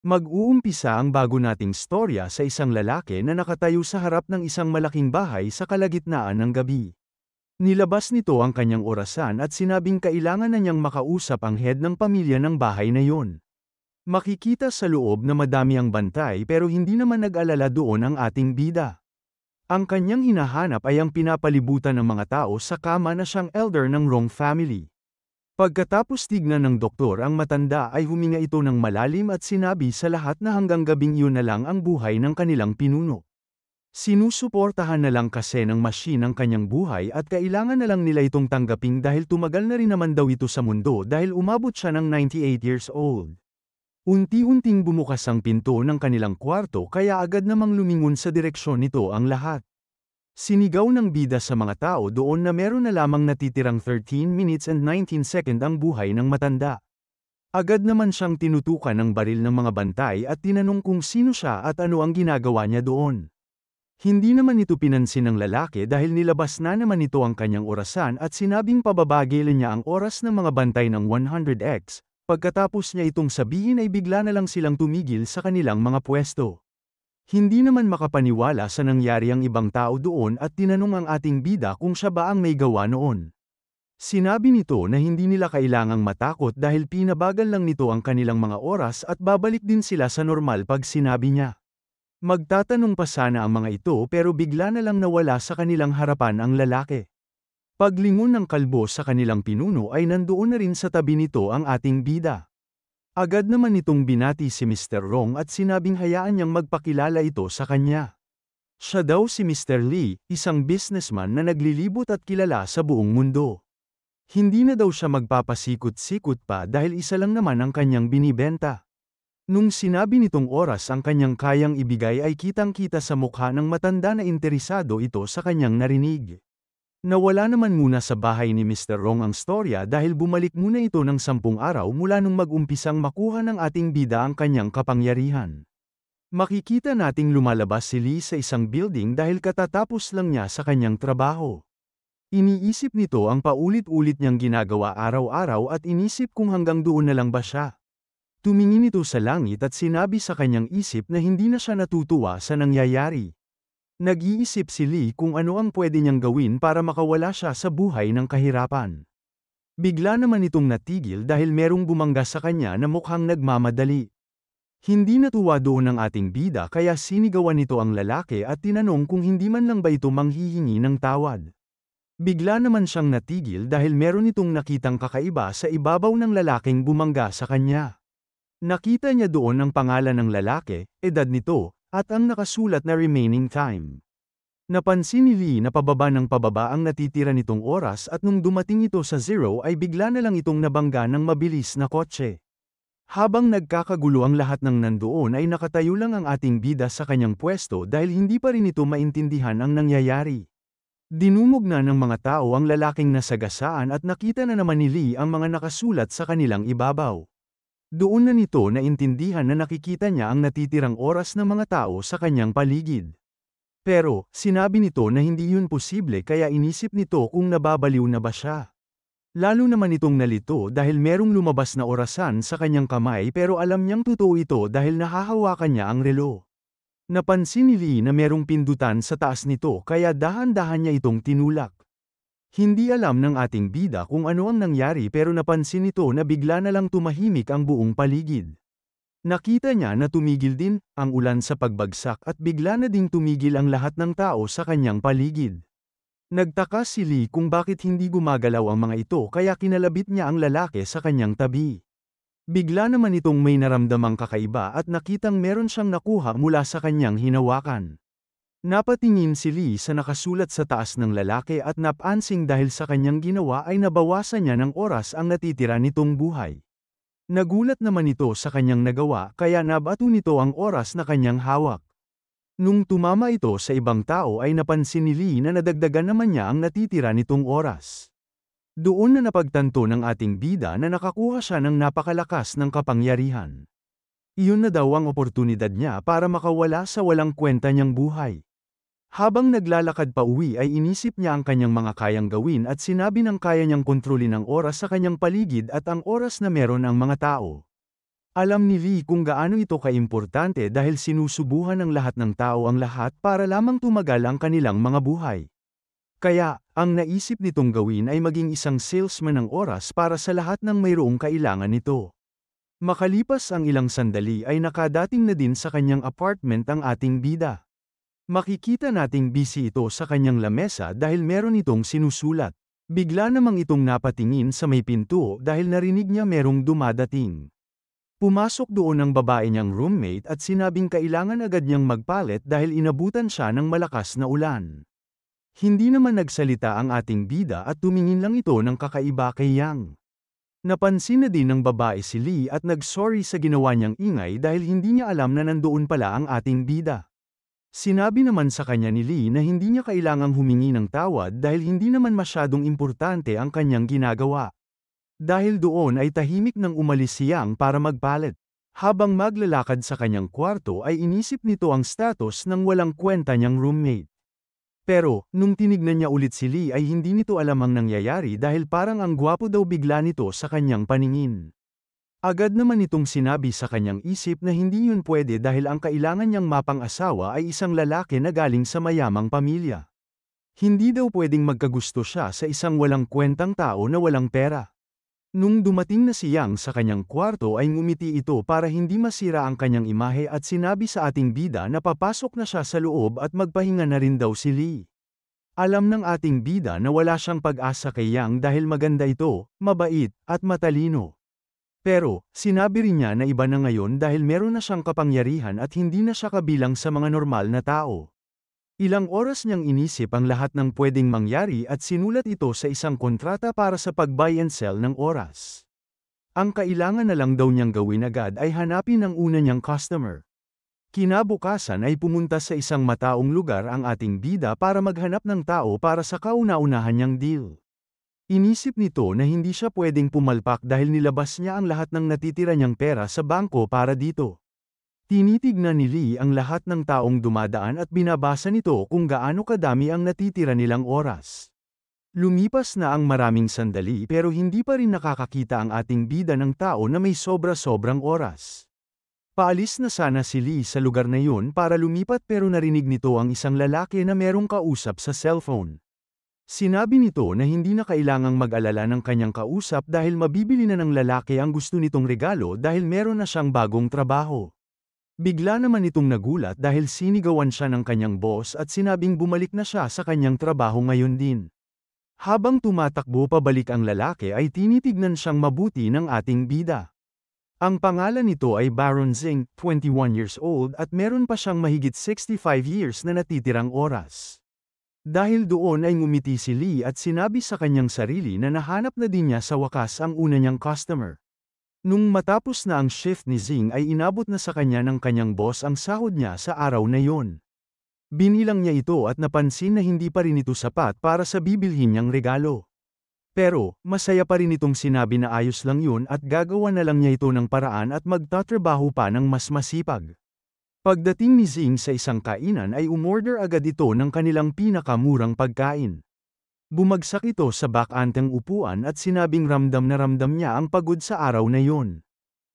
Mag-uumpisa ang bago nating storya sa isang lalaki na nakatayo sa harap ng isang malaking bahay sa kalagitnaan ng gabi. Nilabas nito ang kanyang orasan at sinabing kailangan na niyang makausap ang head ng pamilya ng bahay na yon. Makikita sa loob na madami ang bantay pero hindi naman nag-alala doon ang ating bida. Ang kanyang hinahanap ay ang pinapalibutan ng mga tao sa kama na siyang elder ng wrong family. Pagkatapos tignan ng doktor ang matanda ay huminga ito ng malalim at sinabi sa lahat na hanggang gabing iyon na lang ang buhay ng kanilang pinuno. Sinusuportahan na lang kasi ng machine ang kanyang buhay at kailangan na lang nila itong tanggaping dahil tumagal na rin naman daw ito sa mundo dahil umabot siya ng 98 years old. Unti-unting bumukas ang pinto ng kanilang kwarto kaya agad namang lumingon sa direksyon nito ang lahat. Sinigaw ng bida sa mga tao doon na meron na lamang natitirang 13 minutes and 19 seconds ang buhay ng matanda. Agad naman siyang tinutukan ng baril ng mga bantay at tinanong kung sino siya at ano ang ginagawa niya doon. Hindi naman ito pinansin ng lalaki dahil nilabas na naman ito ang kanyang orasan at sinabing pababagilin niya ang oras ng mga bantay ng 100x, pagkatapos niya itong sabihin ay bigla na lang silang tumigil sa kanilang mga pwesto. Hindi naman makapaniwala sa nangyari ang ibang tao doon at tinanong ang ating bida kung siya ba ang may gawa noon. Sinabi nito na hindi nila kailangang matakot dahil pinabagal lang nito ang kanilang mga oras at babalik din sila sa normal pag sinabi niya. Magtatanong pa sana ang mga ito pero bigla na lang nawala sa kanilang harapan ang lalaki. Paglingon ng kalbo sa kanilang pinuno ay nandoon na rin sa tabi nito ang ating bida. Agad naman itong binati si Mr. Rong at sinabing hayaan niyang magpakilala ito sa kanya. Siya daw si Mr. Lee, isang businessman na naglilibot at kilala sa buong mundo. Hindi na daw siya magpapasikot-sikot pa dahil isa lang naman ang kanyang binibenta. Nung sinabi nitong oras ang kanyang kayang ibigay ay kitang-kita sa mukha ng matanda na interesado ito sa kanyang narinig. Nawala naman muna sa bahay ni Mr. Rong ang storya dahil bumalik muna ito ng 10 araw mula nung mag-umpisang makuha ng ating bida ang kanyang kapangyarihan. Makikita nating lumalabas si Lee sa isang building dahil katatapos lang niya sa kanyang trabaho. Iniisip nito ang paulit-ulit niyang ginagawa araw-araw at inisip kung hanggang doon na lang ba siya. Tumingin ito sa langit at sinabi sa kanyang isip na hindi na siya natutuwa sa nangyayari. Nag-iisip si Lee kung ano ang pwede niyang gawin para makawala siya sa buhay ng kahirapan. Bigla naman itong natigil dahil merong bumangga sa kanya na mukhang nagmamadali. Hindi natuwa doon ang ating bida kaya sinigawan nito ang lalaki at tinanong kung hindi man lang ba ito manghihingi ng tawad. Bigla naman siyang natigil dahil meron itong nakitang kakaiba sa ibabaw ng lalaking bumangga sa kanya. Nakita niya doon ang pangalan ng lalaki, edad nito, at ang nakasulat na remaining time. Napansin ni Lee na pababa ng pababa ang natitira nitong oras at nung dumating ito sa zero ay bigla na lang itong nabangga ng mabilis na kotse. Habang nagkakagulo ang lahat ng nandoon ay nakatayo lang ang ating bida sa kanyang pwesto dahil hindi pa rin ito maintindihan ang nangyayari. Dinumog na ng mga tao ang lalaking nasagasaan at nakita na naman ni Lee ang mga nakasulat sa kanilang ibabaw. Doon na nito naintindihan na nakikita niya ang natitirang oras ng mga tao sa kanyang paligid. Pero, sinabi nito na hindi yun posible kaya inisip nito kung nababaliw na ba siya. Lalo naman itong nalito dahil merong lumabas na orasan sa kanyang kamay pero alam niyang totoo ito dahil nahahawakan niya ang relo. Napansin ni Lee na merong pindutan sa taas nito kaya dahan-dahan niya itong tinulak. Hindi alam ng ating bida kung ano ang nangyari pero napansin nito na bigla na lang tumahimik ang buong paligid. Nakita niya na tumigil din ang ulan sa pagbagsak at bigla na ding tumigil ang lahat ng tao sa kanyang paligid. Nagtaka si Lee kung bakit hindi gumagalaw ang mga ito kaya kinalabit niya ang lalaki sa kanyang tabi. Bigla naman itong may naramdamang kakaiba at nakitang meron siyang nakuha mula sa kanyang hinawakan. Napatingin si Lee sa nakasulat sa taas ng lalaki at napansing dahil sa kanyang ginawa ay nabawasan niya ng oras ang natitira nitong buhay. Nagulat naman ito sa kanyang nagawa kaya nabato nito ang oras na kanyang hawak. Nung tumama ito sa ibang tao ay napansin ni Lee na nadagdagan naman niya ang natitira nitong oras. Doon na napagtanto ng ating bida na nakakuha siya ng napakalakas ng kapangyarihan. Iyon na daw ang oportunidad niya para makawala sa walang kwenta niyang buhay. Habang naglalakad pa uwi ay inisip niya ang kanyang mga kayang gawin at sinabi ng kaya niyang kontrolin ang oras sa kanyang paligid at ang oras na meron ang mga tao. Alam ni Lee kung gaano ito kaimportante dahil sinusubuhan ng lahat ng tao ang lahat para lamang tumagal ang kanilang mga buhay. Kaya, ang naisip nitong gawin ay maging isang salesman ng oras para sa lahat ng mayroong kailangan nito. Makalipas ang ilang sandali ay nakadating na din sa kanyang apartment ang ating bida. Makikita nating busy ito sa kanyang lamesa dahil meron itong sinusulat. Bigla namang itong napatingin sa may pinto dahil narinig niya merong dumadating. Pumasok doon ang babae niyang roommate at sinabing kailangan agad niyang magpalit dahil inabutan siya ng malakas na ulan. Hindi naman nagsalita ang ating bida at tumingin lang ito ng kakaiba kay Yang. Napansin na din ng babae si Lee at nag-sorry sa ginawa niyang ingay dahil hindi niya alam na nandoon pala ang ating bida. Sinabi naman sa kanya ni Lee na hindi niya kailangang humingi ng tawad dahil hindi naman masyadong importante ang kanyang ginagawa. Dahil doon ay tahimik nang umalis si Yang para magpalit. Habang maglalakad sa kanyang kwarto ay inisip nito ang status ng walang kwenta niyang roommate. Pero, nung tinignan niya ulit si Lee ay hindi nito alam ang nangyayari dahil parang ang gwapo daw bigla nito sa kanyang paningin. Agad naman itong sinabi sa kanyang isip na hindi yun pwede dahil ang kailangan niyang mapang-asawa ay isang lalaki na galing sa mayamang pamilya. Hindi daw pwedeng magkagusto siya sa isang walang kwentang tao na walang pera. Nung dumating na si Yang sa kanyang kwarto ay ngumiti ito para hindi masira ang kanyang imahe at sinabi sa ating bida na papasok na siya sa loob at magpahinga na rin daw si Lee. Alam ng ating bida na wala siyang pag-asa kay Yang dahil maganda ito, mabait, at matalino. Pero, sinabi rin niya na iba na ngayon dahil meron na siyang kapangyarihan at hindi na siya kabilang sa mga normal na tao. Ilang oras niyang inisip ang lahat ng pwedeng mangyari at sinulat ito sa isang kontrata para sa pag-buy and sell ng oras. Ang kailangan na lang daw niyang gawin agad ay hanapin ang una niyang customer. Kinabukasan ay pumunta sa isang mataong lugar ang ating bida para maghanap ng tao para sa kauna-unahan niyang deal. Inisip nito na hindi siya pwedeng pumalpak dahil nilabas niya ang lahat ng natitira niyang pera sa bangko para dito. Tinitignan ni Lee ang lahat ng taong dumadaan at binabasa nito kung gaano kadami ang natitira nilang oras. Lumipas na ang maraming sandali pero hindi pa rin nakakakita ang ating bida ng tao na may sobra-sobrang oras. Paalis na sana si Lee sa lugar na yun para lumipat pero narinig nito ang isang lalaki na merong kausap sa cellphone. Sinabi nito na hindi na kailangang mag-alala ng kanyang kausap dahil mabibili na ng lalaki ang gusto nitong regalo dahil meron na siyang bagong trabaho. Bigla naman itong nagulat dahil sinigawan siya ng kanyang boss at sinabing bumalik na siya sa kanyang trabaho ngayon din. Habang tumatakbo pabalik ang lalaki ay tinitignan siyang mabuti ng ating bida. Ang pangalan nito ay Baron Zing, 21 years old at meron pa siyang mahigit 65 years na natitirang oras. Dahil doon ay ngumiti si Lee at sinabi sa kanyang sarili na nahanap na din niya sa wakas ang una niyang customer. Nung matapos na ang shift ni Zing ay inabot na sa kanya ng kanyang boss ang sahod niya sa araw na yon. Binilang niya ito at napansin na hindi pa rin ito sapat para sa bibilhin niyang regalo. Pero, masaya pa rin itong sinabi na ayos lang yun at gagawa na lang niya ito ng paraan at magtatrabaho pa ng mas masipag. Pagdating ni Zing sa isang kainan ay umorder agad ito ng kanilang pinakamurang pagkain. Bumagsak ito sa bakanteng upuan at sinabing ramdam na ramdam niya ang pagod sa araw na yon.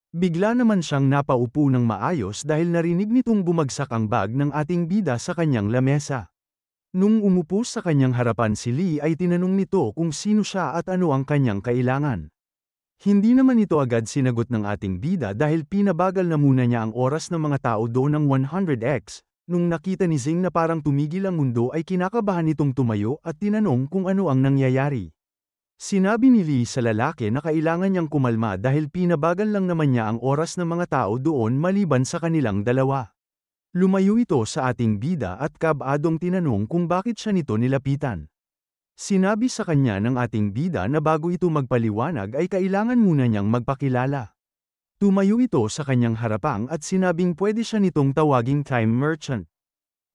Bigla naman siyang napaupo ng maayos dahil narinig nitong bumagsak ang bag ng ating bida sa kanyang lamesa. Nung umupo sa kanyang harapan si Lee ay tinanong nito kung sino siya at ano ang kanyang kailangan. Hindi naman ito agad sinagot ng ating bida dahil pinabagal na muna niya ang oras ng mga tao doon ng 100x. Nung nakita ni Zing na parang tumigil ang mundo ay kinakabahan itong tumayo at tinanong kung ano ang nangyayari. Sinabi ni Lee sa lalaki na kailangan niyang kumalma dahil pinabagal lang naman niya ang oras ng mga tao doon maliban sa kanilang dalawa. Lumayo ito sa ating bida at kabadong tinanong kung bakit siya nito nilapitan. Sinabi sa kanya ng ating bida na bago ito magpaliwanag ay kailangan muna niyang magpakilala. Tumayo ito sa kanyang harapang at sinabing pwede siya nitong tawaging time merchant.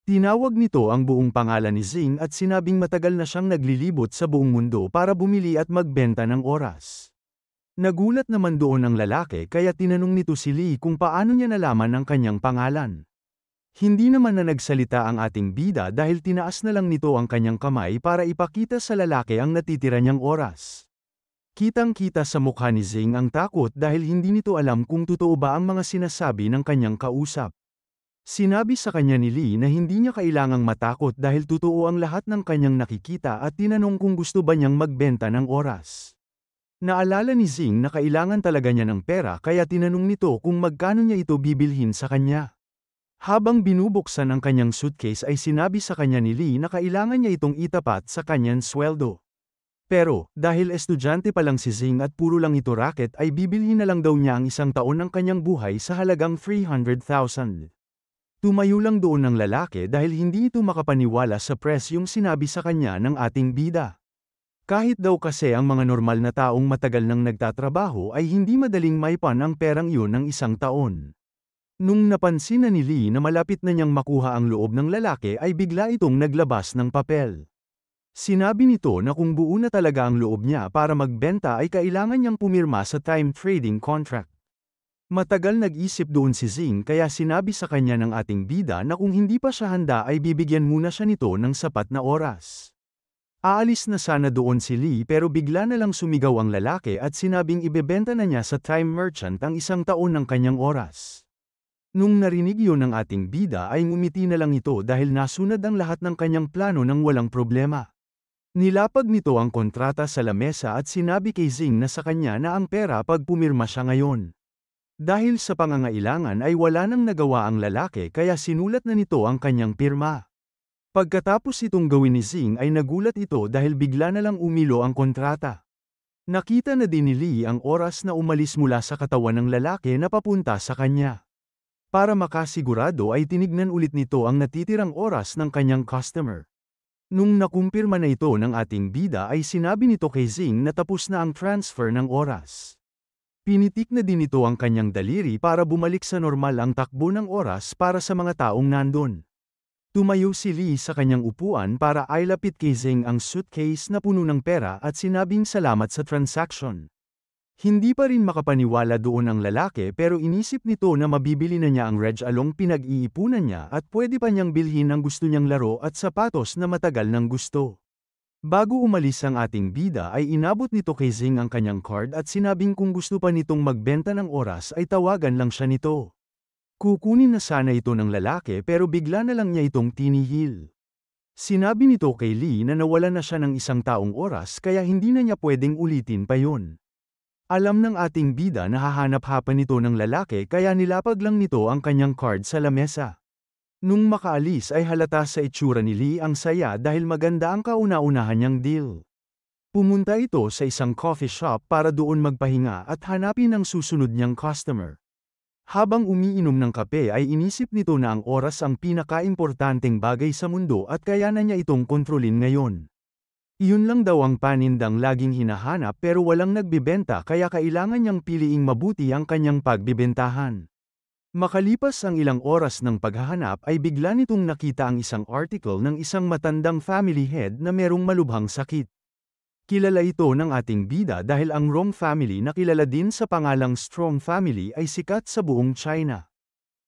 Tinawag nito ang buong pangalan ni Zing at sinabing matagal na siyang naglilibot sa buong mundo para bumili at magbenta ng oras. Nagulat naman doon ang lalaki kaya tinanong nito si Lee kung paano niya nalaman ang kanyang pangalan. Hindi naman na nagsalita ang ating bida dahil tinaas na lang nito ang kanyang kamay para ipakita sa lalaki ang natitira niyang oras. Kitang-kita sa mukha ni Zing ang takot dahil hindi nito alam kung totoo ba ang mga sinasabi ng kanyang kausap. Sinabi sa kanya ni Lee na hindi niya kailangang matakot dahil totoo ang lahat ng kanyang nakikita at tinanong kung gusto ba niyang magbenta ng oras. Naalala ni Zing na kailangan talaga niya ng pera kaya tinanong nito kung magkano niya ito bibilhin sa kanya. Habang binubuksan ang kanyang suitcase ay sinabi sa kanya ni Lee na kailangan niya itong itapat sa kanyang sweldo. Pero, dahil estudyante pa lang si Zing at puro lang ito racket ay bibilhin na lang daw niya ang isang taon ng kanyang buhay sa halagang 300,000. Tumayo lang doon ang lalaki dahil hindi ito makapaniwala sa presyong sinabi sa kanya ng ating bida. Kahit daw kasi ang mga normal na taong matagal nang nagtatrabaho ay hindi madaling maipan ang perang iyon ng isang taon. Nung napansin na ni Lee na malapit na niyang makuha ang loob ng lalaki ay bigla itong naglabas ng papel. Sinabi nito na kung buo na talaga ang loob niya para magbenta ay kailangan niyang pumirma sa time trading contract. Matagal nag-isip doon si Zing kaya sinabi sa kanya ng ating bida na kung hindi pa siya handa ay bibigyan muna siya nito ng sapat na oras. Aalis na sana doon si Lee pero bigla na lang sumigaw ang lalaki at sinabing ibebenta na niya sa time merchant ang isang taon ng kanyang oras. Nung narinig yun ng ating bida ay ngumiti na lang ito dahil nasunod ang lahat ng kanyang plano ng walang problema. Nilapag nito ang kontrata sa lamesa at sinabi kay Zing na sa kanya na ang pera pag pumirma siya ngayon. Dahil sa pangangailangan ay wala nang nagawa ang lalaki kaya sinulat na nito ang kanyang pirma. Pagkatapos itong gawin ni Zing ay nagulat ito dahil bigla na lang umilo ang kontrata. Nakita na din ni Lee ang oras na umalis mula sa katawan ng lalaki na papunta sa kanya. Para makasigurado ay tinignan ulit nito ang natitirang oras ng kanyang customer. Nung nakumpirma na ito ng ating bida ay sinabi nito kay Zing na tapos na ang transfer ng oras. Pinitik na din ito ang kanyang daliri para bumalik sa normal ang takbo ng oras para sa mga taong nandun. Tumayo si Lee sa kanyang upuan para ailapit kay Zing ang suitcase na puno ng pera at sinabing salamat sa transaction. Hindi pa rin makapaniwala doon ang lalaki pero inisip nito na mabibili na niya ang Reg Along pinag-iipunan niya at pwede pa niyang bilhin ang gusto niyang laro at sapatos na matagal nang gusto. Bago umalis ang ating bida ay inabot nito kay Zing ang kanyang card at sinabing kung gusto pa nitong magbenta ng oras ay tawagan lang siya nito. Kukunin na sana ito ng lalaki pero bigla na lang niya itong tinihil. Sinabi nito kay Lee na nawala na siya ng isang taong oras kaya hindi na niya pwedeng ulitin pa yun. Alam ng ating bida na hahanap-hapan nito ng lalaki kaya nilapag lang nito ang kanyang card sa lamesa. Nung makaalis ay halata sa itsura ni Lee ang saya dahil maganda ang kauna-unahan niyang deal. Pumunta ito sa isang coffee shop para doon magpahinga at hanapin ang susunod niyang customer. Habang umiinom ng kape ay inisip nito na ang oras ang pinakaimportanteng bagay sa mundo at kaya na niya itong kontrolin ngayon. Iyon lang daw ang panindang laging hinahanap pero walang nagbibenta kaya kailangan niyang piliing mabuti ang kanyang pagbibentahan. Makalipas ang ilang oras ng paghahanap ay bigla nitong nakita ang isang article ng isang matandang family head na merong malubhang sakit. Kilala ito ng ating bida dahil ang Rong family na kilala din sa pangalang Strong family ay sikat sa buong China.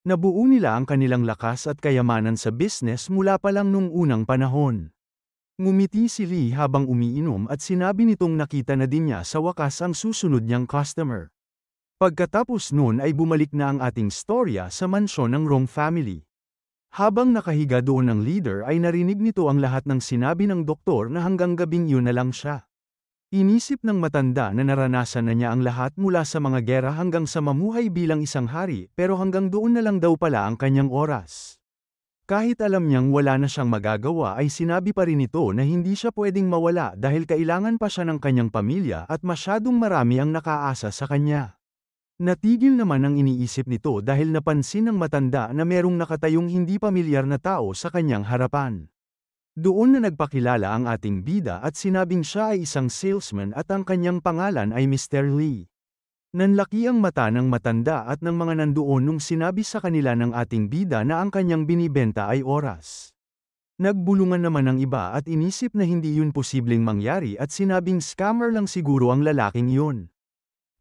Nabuo nila ang kanilang lakas at kayamanan sa business mula pa lang nung unang panahon. Ngumiti si Lee habang umiinom at sinabi nitong nakita na din niya sa wakas ang susunod niyang customer. Pagkatapos noon ay bumalik na ang ating storya sa mansyon ng Rong family. Habang nakahiga doon ng leader ay narinig nito ang lahat ng sinabi ng doktor na hanggang gabing yun na lang siya. Inisip ng matanda na naranasan na niya ang lahat mula sa mga gera hanggang sa mamuhay bilang isang hari pero hanggang doon na lang daw pala ang kanyang oras. Kahit alam niyang wala na siyang magagawa ay sinabi pa rin ito na hindi siya pwedeng mawala dahil kailangan pa siya ng kanyang pamilya at masyadong marami ang nakaasa sa kanya. Natigil naman ang iniisip nito dahil napansin ng matanda na merong nakatayong hindi pamilyar na tao sa kanyang harapan. Doon na nagpakilala ang ating bida at sinabing siya ay isang salesman at ang kanyang pangalan ay Mr. Lee. Nanlaki ang mata ng matanda at ng mga nandoon nung sinabi sa kanila ng ating bida na ang kanyang binibenta ay oras. Nagbulungan naman ang iba at inisip na hindi yun posibleng mangyari at sinabing scammer lang siguro ang lalaking yun.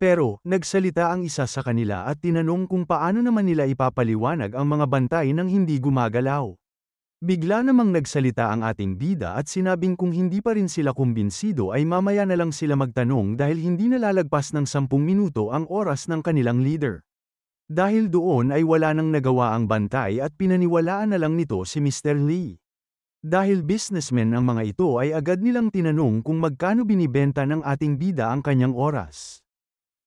Pero, nagsalita ang isa sa kanila at tinanong kung paano naman nila ipapaliwanag ang mga bantay nang hindi gumagalaw. Bigla namang nagsalita ang ating bida at sinabing kung hindi pa rin sila kumbinsido ay mamaya na lang sila magtanong dahil hindi nalalagpas ng 10 minuto ang oras ng kanilang leader. Dahil doon ay wala nang nagawa ang bantay at pinaniwalaan na lang nito si Mr. Lee. Dahil businessmen ang mga ito ay agad nilang tinanong kung magkano binibenta ng ating bida ang kanyang oras.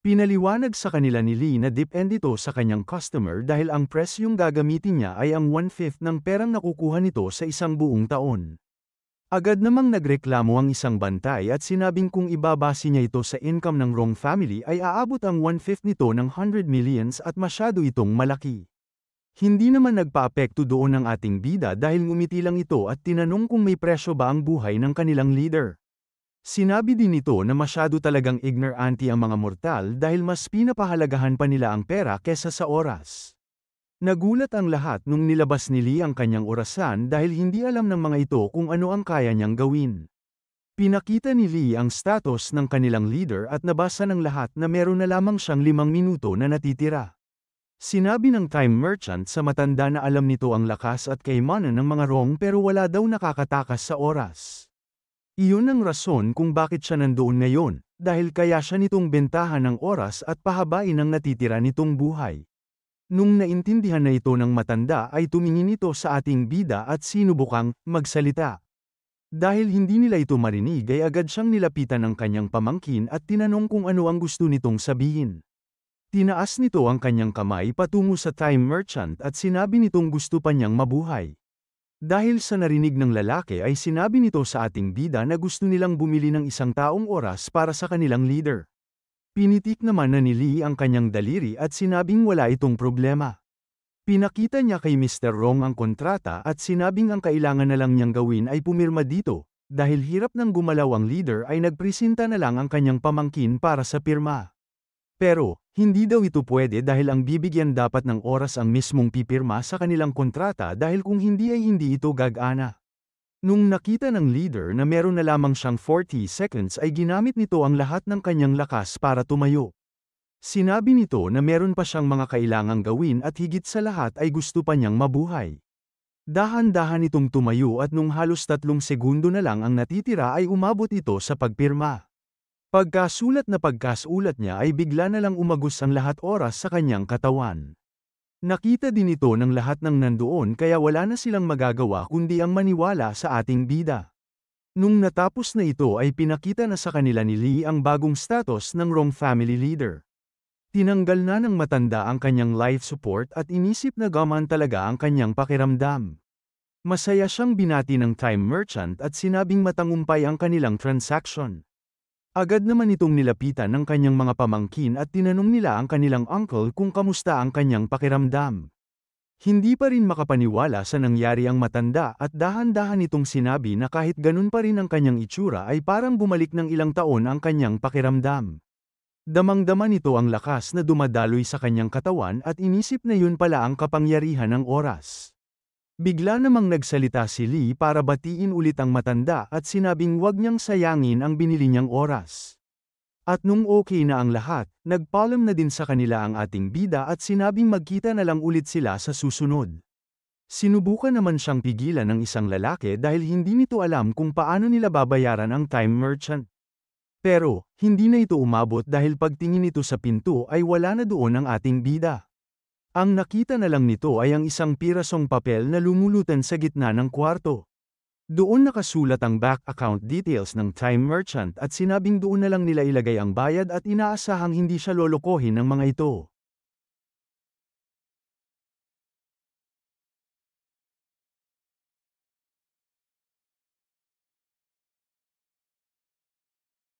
Pinaliwanag sa kanila ni Lee na depende ito sa kanyang customer dahil ang presyong gagamitin niya ay ang 1/5 ng perang nakukuha nito sa isang buong taon. Agad namang nagreklamo ang isang bantay at sinabing kung ibabase niya ito sa income ng Rong family ay aabot ang 1/5 nito ng 100 millions at masyado itong malaki. Hindi naman nagpaapekto doon ang ating bida dahil ngumiti lang ito at tinanong kung may presyo ba ang buhay ng kanilang leader. Sinabi din nito na masyado talagang ignorante ang mga mortal dahil mas pinapahalagahan pa nila ang pera kesa sa oras. Nagulat ang lahat nung nilabas ni Lee ang kanyang orasan dahil hindi alam ng mga ito kung ano ang kaya niyang gawin. Pinakita ni Lee ang status ng kanilang leader at nabasa ng lahat na meron na lamang siyang 5 minuto na natitira. Sinabi ng time merchant sa matanda na alam nito ang lakas at kayamanan ng mga Rong pero wala daw nakakatakas sa oras. Iyon ang rason kung bakit siya nandoon ngayon, dahil kaya siya nitong bentahan ng oras at pahabain ang natitira nitong buhay. Nung naintindihan na ito ng matanda ay tumingin ito sa ating bida at sinubukang magsalita. Dahil hindi nila ito marinig ay agad siyang nilapitan ng kanyang pamangkin at tinanong kung ano ang gusto nitong sabihin. Tinaas nito ang kanyang kamay patungo sa time merchant at sinabi nitong gusto pa niyang mabuhay. Dahil sa narinig ng lalaki ay sinabi nito sa ating bida na gusto nilang bumili ng isang taong oras para sa kanilang leader. Pinitik naman na ni Lee ang kanyang daliri at sinabing wala itong problema. Pinakita niya kay Mr. Rong ang kontrata at sinabing ang kailangan na lang niyang gawin ay pumirma dito, dahil hirap ng gumalaw ang leader ay nagpresenta na lang ang kanyang pamangkin para sa pirma. Pero, hindi daw ito pwede dahil ang bibigyan dapat ng oras ang mismong pipirma sa kanilang kontrata dahil kung hindi ay hindi ito gagana. Nung nakita ng leader na meron na lamang siyang 40 seconds ay ginamit nito ang lahat ng kanyang lakas para tumayo. Sinabi nito na meron pa siyang mga kailangang gawin at higit sa lahat ay gusto pa niyang mabuhay. Dahan-dahan itong tumayo at nung halos 3 segundo na lang ang natitira ay umabot ito sa pagpirma. Pagkasulat niya ay bigla na lang umagos ang lahat oras sa kanyang katawan. Nakita din ito ng lahat ng nandoon kaya wala na silang magagawa kundi ang maniwala sa ating bida. Nung natapos na ito ay pinakita na sa kanila ni Lee ang bagong status ng Rong family leader. Tinanggal na ng matanda ang kanyang life support at inisip na gaman talaga ang kanyang pakiramdam. Masaya siyang binati ng time merchant at sinabing matangumpay ang kanilang transaction. Agad naman itong nilapitan ng kanyang mga pamangkin at tinanong nila ang kanilang uncle kung kamusta ang kanyang pakiramdam. Hindi pa rin makapaniwala sa nangyari ang matanda at dahan-dahan itong sinabi na kahit ganun pa rin ang kanyang itsura ay parang bumalik ng ilang taon ang kanyang pakiramdam. Damang-dama nito ang lakas na dumadaloy sa kanyang katawan at inisip na yun pala ang kapangyarihan ng oras. Bigla namang nagsalita si Lee para batiin ulit ang matanda at sinabing wag niyang sayangin ang binili niyang oras. At nung okay na ang lahat, nagpaalam na din sa kanila ang ating bida at sinabing magkita na lang ulit sila sa susunod. Sinubukan naman siyang pigilan ng isang lalaki dahil hindi nito alam kung paano nila babayaran ang time merchant. Pero, hindi na ito umabot dahil pagtingin nito sa pinto ay wala na doon ang ating bida. Ang nakita na lang nito ay ang isang pirasong papel na lumulutan sa gitna ng kwarto. Doon nakasulat ang bank account details ng time merchant at sinabing doon na lang nila ilagay ang bayad at inaasahang hindi siya lolokohin ng mga ito.